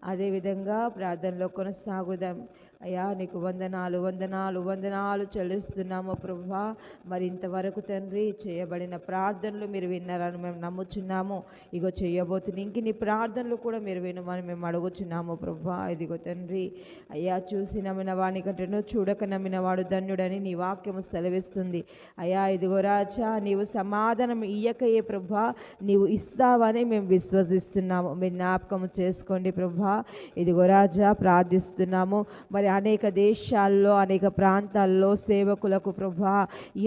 అదేవిధంగా ప్రార్థనలో కొనసాగుదాం. అయ్యా నీకు వందనాలు వందనాలు వందనాలు చెల్లిస్తున్నాము ప్రభువా. మరి ఇంతవరకు తండ్రి చేయబడిన ప్రార్థనలు మీరు విన్నారని మేము నమ్ముచున్నాము. ఇగో చేయబోతుంది ఇంక నీ ప్రార్థనలు కూడా మీరు వినమని మేము అడుగుచున్నాము ప్రభువా. ఇదిగో తండ్రి అయ్యా, చూసి నమ్మిన వాని కంటేనూ చూడక నమ్మిన వాడు ధన్యుడని నీ వాక్యము సెలవిస్తుంది. అయ్యా ఇదిగో రాజా, నీవు సమాధానం ఇయ్యకయే ప్రభువా, నీవు ఇస్తావని మేము విశ్వసిస్తున్నాము. మీరు జ్ఞాపకం చేసుకోండి ప్రభువా. ఇదిగో రాజా ప్రార్థిస్తున్నాము. మరి అనేక దేశాల్లో అనేక ప్రాంతాల్లో సేవకులకు ప్రభువా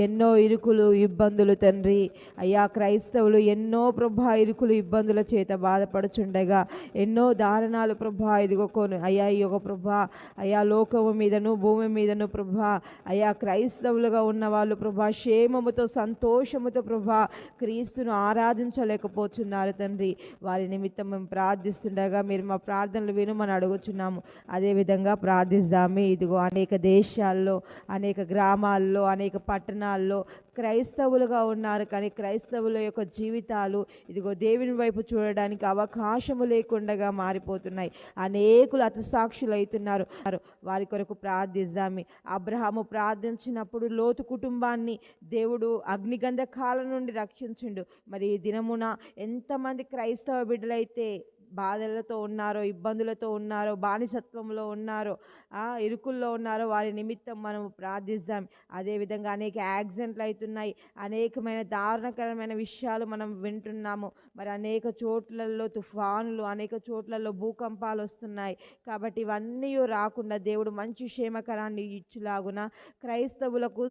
ఎన్నో ఇరుకులు ఇబ్బందులు తండ్రి. అయ్యా క్రైస్తవులు ఎన్నో ప్రభువా ఇరుకులు ఇబ్బందుల చేత బాధపడుచుండగా ఎన్నో దారుణాలు ప్రభువా ఇదిగో అయ్యా ఈ యొక్క ప్రభువా అయ్యా లోకము మీదను భూమి మీదను ప్రభువా అయ్యా క్రైస్తవులుగా ఉన్న వాళ్ళు ప్రభువా క్షేమముతో సంతోషముతో ప్రభువా క్రీస్తును ఆరాధించలేకపోతున్నారు తండ్రి. వారి నిమిత్తం మేము ప్రార్థిస్తుండగా మీరు మా ప్రార్థనలు వినుమని అడుగుచున్నాము. అదేవిధంగా ప్రార్థిస్తామే. ఇదిగో అనేక దేశాల్లో అనేక గ్రామాల్లో అనేక పట్టణాల్లో క్రైస్తవులుగా ఉన్నారు, కానీ క్రైస్తవుల యొక్క జీవితాలు ఇదిగో దేవుని వైపు చూడడానికి అవకాశము లేకుండా మారిపోతున్నాయి. అనేకులు హతసాక్షులు అవుతున్నారు. వారి కొరకు ప్రార్థిస్తామే. అబ్రహాము ప్రార్థించినప్పుడు లోతు కుటుంబాన్ని దేవుడు అగ్నిగంధకాల నుండి రక్షించిండు. మరి ఈ దినమున ఎంతమంది క్రైస్తవ బిడ్డలైతే బాధలతో ఉన్నారో, ఇబ్బందులతో ఉన్నారో, బానిసత్వంలో ఉన్నారో, ఇరుకుల్లో ఉన్నారో వారి నిమిత్తం మనం ప్రార్థిస్తాం. అదేవిధంగా అనేక యాక్సిడెంట్లు అవుతున్నాయి, అనేకమైన దారుణకరమైన విషయాలు మనం వింటున్నాము. మరి అనేక చోట్లలో తుఫానులు, అనేక చోట్లలో భూకంపాలు వస్తున్నాయి. కాబట్టి ఇవన్నీ రాకుండా దేవుడు మంచి క్షేమకరాన్ని ఇచ్చులాగున క్రైస్తవులకు